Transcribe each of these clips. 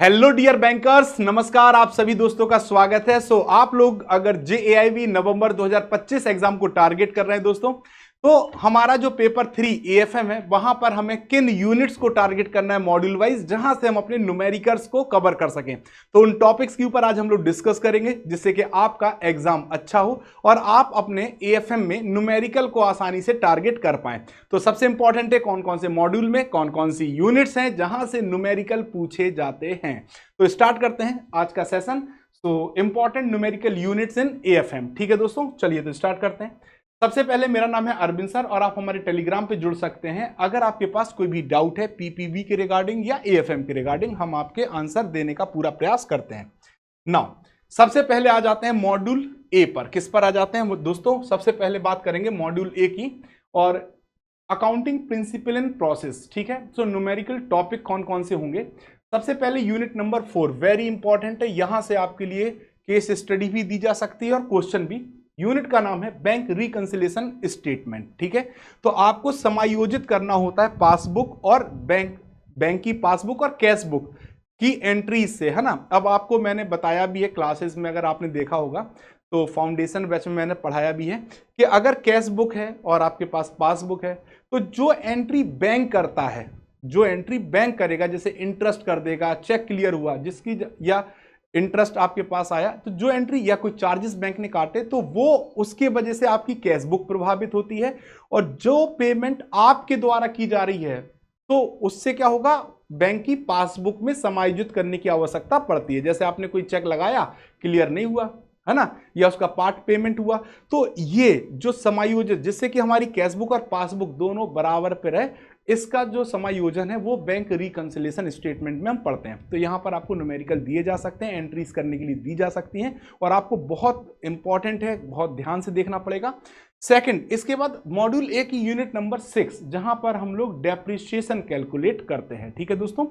Hello dear bankers, नमस्कार। आप सभी दोस्तों का स्वागत है। आप लोग अगर जेएआईवी नवंबर 2025 एग्जाम को टारगेट कर रहे हैं दोस्तों, तो हमारा जो पेपर 3 एएफएम है वहां पर हमें किन यूनिट्स को टारगेट करना है मॉड्यूल वाइज, जहां से हम अपने न्यूमेरिकल्स को कवर कर सकें। तो उन टॉपिक्स के ऊपर आज हम लोग डिस्कस करेंगे, जिससे कि आपका एग्जाम अच्छा हो और आप अपने एएफएम में न्यूमेरिकल को आसानी से टारगेट कर पाएं। तो सबसे इंपॉर्टेंट है कौन कौन से मॉड्यूल में कौन कौन सी यूनिट्स हैं जहां से न्यूमेरिकल पूछे जाते हैं। तो स्टार्ट करते हैं आज का सेशन। तो important numerical units in AFM. ठीक है दोस्तों, चलिए तो स्टार्ट करते हैं। सबसे पहले मेरा नाम है अरविंद सर और आप हमारे टेलीग्राम पे जुड़ सकते हैं। अगर आपके पास कोई भी डाउट है पीपीवी के रिगार्डिंग या एएफएम के रिगार्डिंग, हम आपके आंसर देने का पूरा प्रयास करते हैं। नाउ सबसे पहले आ जाते हैं मॉड्यूल ए पर। किस पर आ जाते हैं दोस्तों? सबसे पहले बात करेंगे मॉड्यूल ए की और अकाउंटिंग प्रिंसिपल एंड प्रोसेस। ठीक है, सो न्यूमेरिकल टॉपिक कौन कौन से होंगे? सबसे पहले यूनिट नंबर 4 वेरी इंपॉर्टेंट है। यहां से आपके लिए केस स्टडी भी दी जा सकती है और क्वेश्चन भी। यूनिट का नाम है बैंक रिकंसिलिएशन स्टेटमेंट। ठीक है, तो आपको समायोजित करना होता है पासबुक और बैंक की पासबुक और कैश बुक की एंट्रीज से, है ना। अब आपको मैंने बताया भी है क्लासेस में, अगर आपने देखा होगा तो फाउंडेशन बैच में मैंने पढ़ाया भी है कि अगर कैश बुक है और आपके पास पासबुक है, तो जो एंट्री बैंक करता है, जो एंट्री बैंक करेगा, जैसे इंटरेस्ट कर देगा, चेक क्लियर हुआ जिसकी, या इंटरेस्ट आपके पास आया, तो जो एंट्री या कोई चार्जेस बैंक ने काटे, तो वो उसके वजह से आपकी कैश बुक प्रभावित होती है। और जो पेमेंट आपके द्वारा की जा रही है, तो उससे क्या होगा, बैंक की पासबुक में समायोजित करने की आवश्यकता पड़ती है। जैसे आपने कोई चेक लगाया, क्लियर नहीं हुआ, है ना, या उसका पार्ट पेमेंट हुआ, तो ये जो समायोजित, जिससे कि हमारी कैश बुक और पासबुक दोनों बराबर पे रहे, इसका जो समायोजन है वो बैंक रिकंसिलिएशन स्टेटमेंट में हम पढ़ते हैं। तो यहां पर आपको न्यूमेरिकल दिए जा सकते हैं, एंट्रीज करने के लिए दी जा सकती हैं, और आपको बहुत इंपॉर्टेंट है, बहुत ध्यान से देखना पड़ेगा। सेकंड, इसके बाद मॉड्यूल ए की यूनिट नंबर 6, जहां पर हम लोग डेप्रिसिएशन कैलकुलेट करते हैं। ठीक है दोस्तों,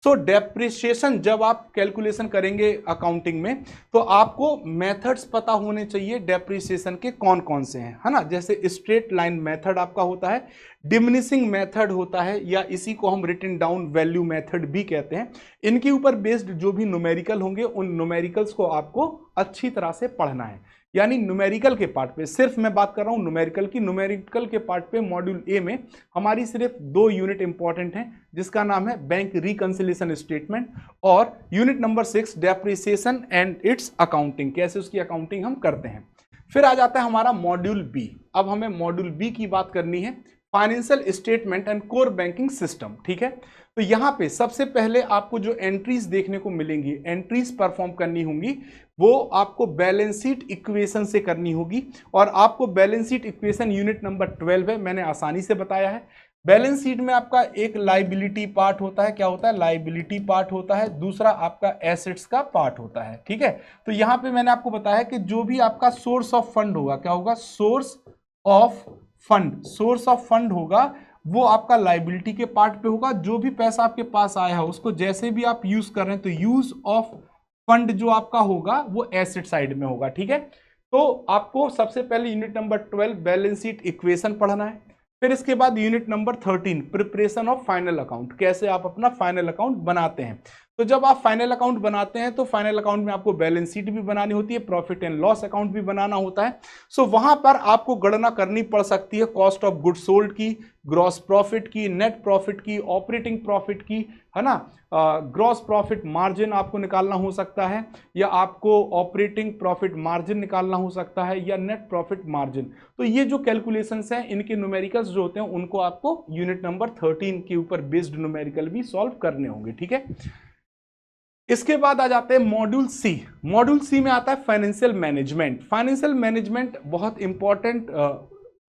सो डेप्रिसिएशन जब आप कैलकुलेशन करेंगे अकाउंटिंग में, तो आपको मेथड्स पता होने चाहिए डेप्रिसिएशन के कौन कौन से हैं, है ना। जैसे स्ट्रेट लाइन मेथड आपका होता है, डिमिनिशिंग मेथड होता है, या इसी को हम रिटन डाउन वैल्यू मेथड भी कहते हैं। इनके ऊपर बेस्ड जो भी न्यूमेरिकल होंगे, उन न्यूमेरिकल्स को आपको अच्छी तरह से पढ़ना है। यानी न्यूमेरिकल के पार्ट पे सिर्फ मैं बात कर रहा हूं न्यूमेरिकल की। न्यूमेरिकल के पार्ट पे मॉड्यूल ए में हमारी सिर्फ 2 यूनिट इंपॉर्टेंट हैं, जिसका नाम है बैंक रिकंसिलिएशन स्टेटमेंट और unit number 6 depreciation and it's accounting, कैसे उसकी अकाउंटिंग हम करते हैं। फिर आ जाता है हमारा मॉड्यूल बी। अब हमें मॉड्यूल बी की बात करनी है, financial statement and core banking system. ठीक है, तो यहां पे सबसे पहले आपको जो एंट्रीज देखने को मिलेंगी, एंट्रीज परफॉर्म करनी होंगी, वो आपको बैलेंस शीट इक्वेशन से करनी होगी। और आपको balance sheet equation unit number 12 है, मैंने आसानी से बताया है। बैलेंस शीट में आपका एक लाइबिलिटी पार्ट होता है, क्या होता है, लाइबिलिटी पार्ट होता है, दूसरा आपका एसेट्स का पार्ट होता है। ठीक है, तो यहां पे मैंने आपको बताया कि जो भी आपका सोर्स ऑफ फंड होगा, क्या होगा, source of fund, source of fund होगा, वो आपका लाइबिलिटी के पार्ट पे होगा। जो भी पैसा आपके पास आया है उसको जैसे भी आप यूज कर रहे हैं, तो यूज ऑफ फंड जो आपका होगा वो एसेट साइड में होगा। ठीक है, तो आपको सबसे पहले unit number 12 balance sheet equation पढ़ना है। फिर इसके बाद unit number 13 preparation of final account, कैसे आप अपना फाइनल अकाउंट बनाते हैं। तो जब आप फाइनल अकाउंट बनाते हैं, तो फाइनल अकाउंट में आपको बैलेंस शीट भी बनानी होती है, प्रॉफिट एंड लॉस अकाउंट भी बनाना होता है। सो वहां पर आपको गणना करनी पड़ सकती है कॉस्ट ऑफ गुड्स सोल्ड की, ग्रॉस प्रॉफिट की, नेट प्रॉफिट की, ऑपरेटिंग प्रॉफिट की, है ना। ग्रॉस प्रॉफिट मार्जिन आपको निकालना हो सकता है, या आपको ऑपरेटिंग प्रॉफिट मार्जिन निकालना हो सकता है, या नेट प्रॉफिट मार्जिन। तो ये जो कैलकुलेशंस हैं, इनके न्यूमेरिकल्स जो होते हैं, उनको आपको यूनिट नंबर 13 के ऊपर बेस्ड न्यूमेरिकल भी सॉल्व करने होंगे। ठीक है, इसके बाद आ जाते हैं मॉड्यूल सी। मॉड्यूल सी में आता है फाइनेंशियल मैनेजमेंट। फाइनेंशियल मैनेजमेंट बहुत इंपॉर्टेंट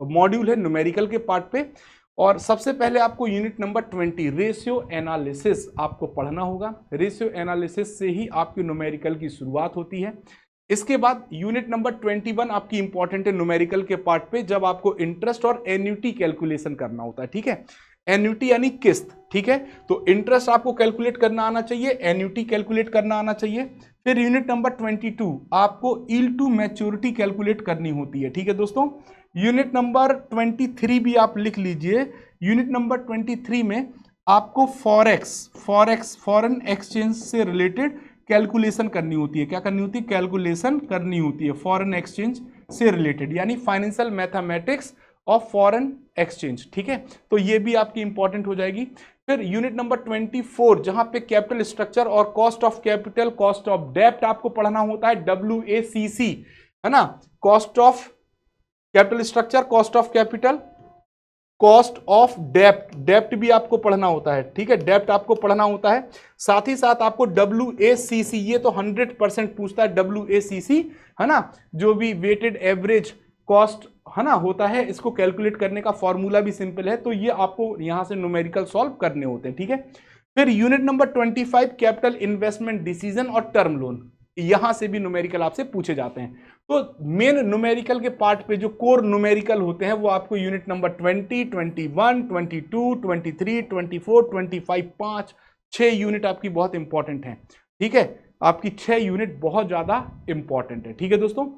मॉड्यूल है न्यूमेरिकल के पार्ट पे। और सबसे पहले आपको यूनिट नंबर 20 रेशियो एनालिसिस आपको पढ़ना होगा। रेशियो एनालिसिस से ही आपकी न्यूमेरिकल की शुरुआत होती है। इसके बाद यूनिट नंबर 21 आपकी इंपॉर्टेंट है न्यूमेरिकल के पार्ट पे, जब आपको इंटरेस्ट और एन्युटी कैलकुलेशन करना होता है। ठीक है, एन्युटी यानी किस्त। ठीक है, तो इंटरेस्ट आपको कैलकुलेट करना आना चाहिए, एन्युटी कैलकुलेट करना आना चाहिए। फिर यूनिट नंबर 22 आपको यील्ड टू मैच्योरिटी कैलकुलेट करनी होती है। ठीक है दोस्तों, यूनिट नंबर 23 भी आप लिख लीजिए। यूनिट नंबर 23 में आपको फॉरेन एक्सचेंज से रिलेटेड कैलकुलेशन करनी होती है। क्या करनी होती है? कैलकुलेशन करनी होती है फॉरेन एक्सचेंज से रिलेटेड, यानी financial mathematics of foreign exchange. ठीक है, तो ये भी आपकी इंपॉर्टेंट हो जाएगी। फिर यूनिट नंबर 24 जहां पे कैपिटल स्ट्रक्चर और cost of capital, cost of डेप्ट आपको पढ़ना होता है, WACC, है ना, cost of capital structure, cost of capital, cost of डेप्ट, डेप्ट भी आपको पढ़ना होता है। ठीक है, डेप्ट आपको पढ़ना होता है। साथ ही साथ आपको WACC, ये तो 100% पूछता है WACC, है ना, जो भी वेटेड एवरेज कॉस्ट, है ना, होता है, इसको कैलकुलेट करने का फॉर्मूला भी सिंपल है, तो ये आपको यहां से न्यूमेरिकल सॉल्व करने होते हैं। ठीक है, फिर unit number 25 capital investment decision और टर्म लोन, यहां से भी न्यूमेरिकल आपसे पूछे जाते हैं। तो मेन न्यूमेरिकल के पार्ट पे जो कोर न्यूमेरिकल होते हैं वो आपको यूनिट नंबर 20, 21, 22, 23, 24, 25, 6 यूनिट आपकी बहुत इंपॉर्टेंट हैं। ठीक है, आपकी 6 यूनिट बहुत ज्यादा इंपॉर्टेंट है। ठीक है दोस्तों,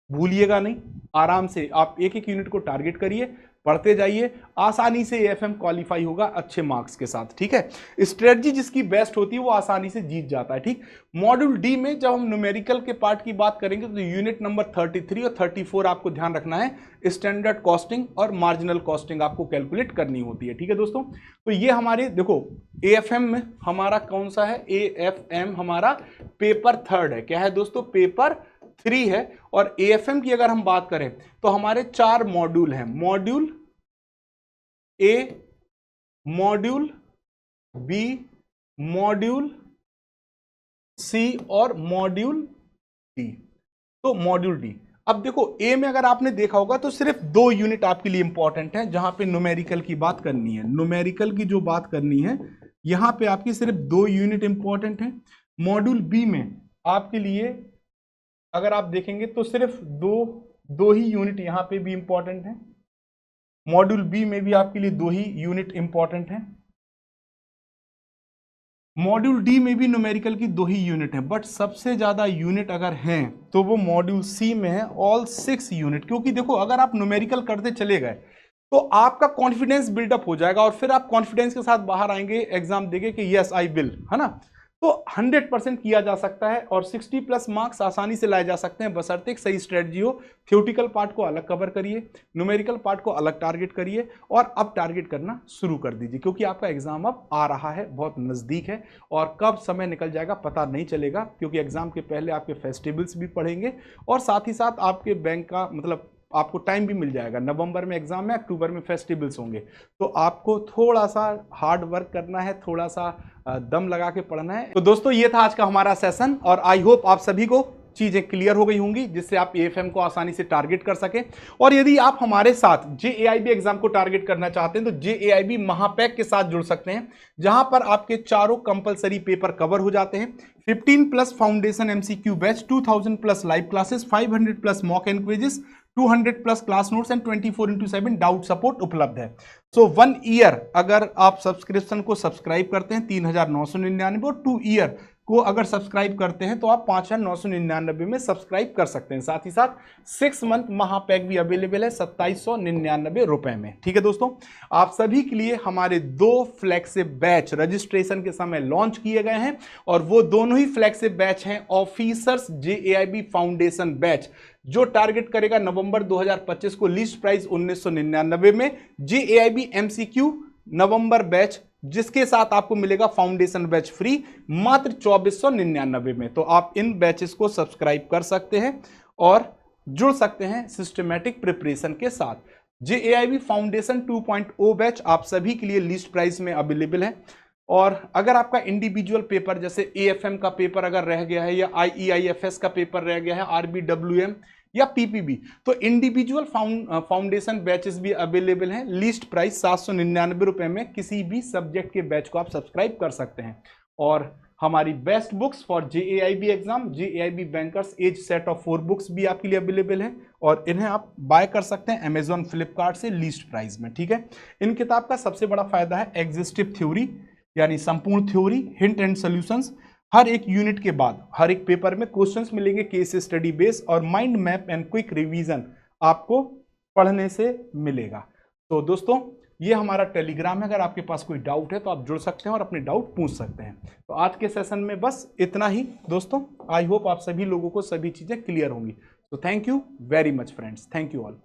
भूलिएगा नहीं, आराम से आप एक एक यूनिट को टारगेट करिए, पढ़ते जाइए, आसानी से एएफएम क्वालिफाई होगा अच्छे मार्क्स के साथ। ठीक है, स्ट्रेटजी जिसकी बेस्ट होती है वो आसानी से जीत जाता है। ठीक, मॉड्यूल डी में जब हम न्यूमेरिकल के पार्ट की बात करेंगे तो यूनिट नंबर 33 और 34 आपको ध्यान रखना है, स्टैंडर्ड कॉस्टिंग और मार्जिनल कॉस्टिंग आपको कैलकुलेट करनी होती है। ठीक है दोस्तों, तो ये हमारे देखो एएफएम में हमारा कौन सा है, एएफएम हमारा पेपर 3 है। क्या है दोस्तों? पेपर 3 है। और एएफएम की अगर हम बात करें तो हमारे 4 मॉड्यूल हैं, module A, module B, module C और मॉड्यूल डी। तो मॉड्यूल डी, अब देखो ए में अगर आपने देखा होगा तो सिर्फ 2 यूनिट आपके लिए इंपॉर्टेंट है जहां पे न्यूमेरिकल की बात करनी है। न्यूमेरिकल की जो बात करनी है यहां पे आपकी सिर्फ 2 यूनिट इंपॉर्टेंट है। मॉड्यूल बी में आपके लिए अगर आप देखेंगे तो सिर्फ दो ही यूनिट यहां पे भी इंपॉर्टेंट है। मॉड्यूल बी में भी आपके लिए 2 ही यूनिट इंपॉर्टेंट है। मॉड्यूल डी में भी न्यूमेरिकल की 2 ही यूनिट है, बट सबसे ज्यादा यूनिट अगर हैं तो वो मॉड्यूल सी में है, ऑल 6 यूनिट। क्योंकि देखो अगर आप न्यूमेरिकल करते चले गए तो आपका कॉन्फिडेंस बिल्डअप हो जाएगा और फिर आप कॉन्फिडेंस के साथ बाहर आएंगे एग्जाम देके कि यस आई विल, है ना। तो 100% किया जा सकता है और 60+ मार्क्स आसानी से लाए जा सकते हैं, बशर्ते एक सही स्ट्रेटजी हो। थ्योरेटिकल पार्ट को अलग कवर करिए, न्यूमेरिकल पार्ट को अलग टारगेट करिए और अब टारगेट करना शुरू कर दीजिए, क्योंकि आपका एग्जाम अब आ रहा है, बहुत नज़दीक है और कब समय निकल जाएगा पता नहीं चलेगा, क्योंकि एग्जाम के पहले आपके फेस्टिवल्स भी पढ़ेंगे और साथ ही साथ आपके बैंक का मतलब आपको टाइम भी मिल जाएगा। नवंबर में एग्जाम है, अक्टूबर में फेस्टिवल्स होंगे, तो आपको थोड़ा सा हार्ड वर्क करना है, थोड़ा सा दम लगा के पढ़ना है। तो दोस्तों ये था आज का हमारा सेशन और आई होप आप सभी को चीजें क्लियर हो गई होंगी, जिससे आप एएफएम को आसानी से टारगेट कर सके। और यदि आप हमारे साथ जेएआईबी एग्जाम को टारगेट करना चाहते हैं तो जेएआईबी महापैक के साथ जुड़ सकते हैं, जहां पर आपके चारों कंपलसरी पेपर कवर हो जाते हैं। 15+ foundation MCQ batch, 2000+ live classes, 500+ mock and quizzes, 200+ class notes and 24/7 doubt support उपलब्ध है। सो 1 ईयर अगर आप सब्सक्रिप्शन को सब्सक्राइब करते हैं 3999 और 2 ईयर को अगर सब्सक्राइब करते हैं तो आप 5999 में सब्सक्राइब कर सकते हैं। साथ ही साथ 6 मंथ महापैक भी अवेलेबल है 2799 रुपए में। ठीक है दोस्तों, आप सभी के लिए हमारे 2 फ्लैगशिप बैच रजिस्ट्रेशन के समय लॉन्च किए गए हैं और वो दोनों ही फ्लैगशिप बैच हैं ऑफिसर्स जेएआईबी फाउंडेशन बैच, जो टारगेट करेगा नवंबर 2025 को लिस्ट प्राइस 1999 में, जेएआईबी एमसीक्यू नवंबर बैच जिसके साथ आपको मिलेगा फाउंडेशन बैच फ्री मात्र 2499 में। तो आप इन बैचेस को सब्सक्राइब कर सकते हैं और जुड़ सकते हैं सिस्टमैटिक प्रिपरेशन के साथ। जेएआईबी फाउंडेशन 2.0 बैच आप सभी के लिए लिस्ट प्राइस में अवेलेबल है और अगर आपका इंडिविजुअल पेपर जैसे एएफएम का पेपर अगर रह गया है या आईईआईएफएस का पेपर रह गया है, आरबीडब्ल्यूएम या पीपीबी, तो इंडिविजुअल फाउंडेशन बैचेस भी अवेलेबल हैं। लिस्ट प्राइस 799 रुपए में किसी भी सब्जेक्ट के बैच को आप सब्सक्राइब कर सकते हैं। और हमारी best books for JAIIB exam, JAIIB bankers as set of 4 books भी आपके लिए अवेलेबल है और इन्हें आप बाय कर सकते हैं अमेजॉन फ्लिपकार्ट से लिस्ट प्राइस में। ठीक है, इन किताब का सबसे बड़ा फायदा है एग्जिस्टिव थ्योरी, यानी संपूर्ण थ्योरी, हिंट एंड सॉल्यूशंस। हर एक यूनिट के बाद हर एक पेपर में क्वेश्चंस मिलेंगे केस स्टडी बेस और mind map and quick revision आपको पढ़ने से मिलेगा। तो दोस्तों ये हमारा टेलीग्राम है, अगर आपके पास कोई डाउट है तो आप जुड़ सकते हैं और अपने डाउट पूछ सकते हैं। तो आज के सेशन में बस इतना ही दोस्तों। आई होप आप सभी लोगों को सभी चीजें क्लियर होंगी। तो thank you very much friends, thank you all.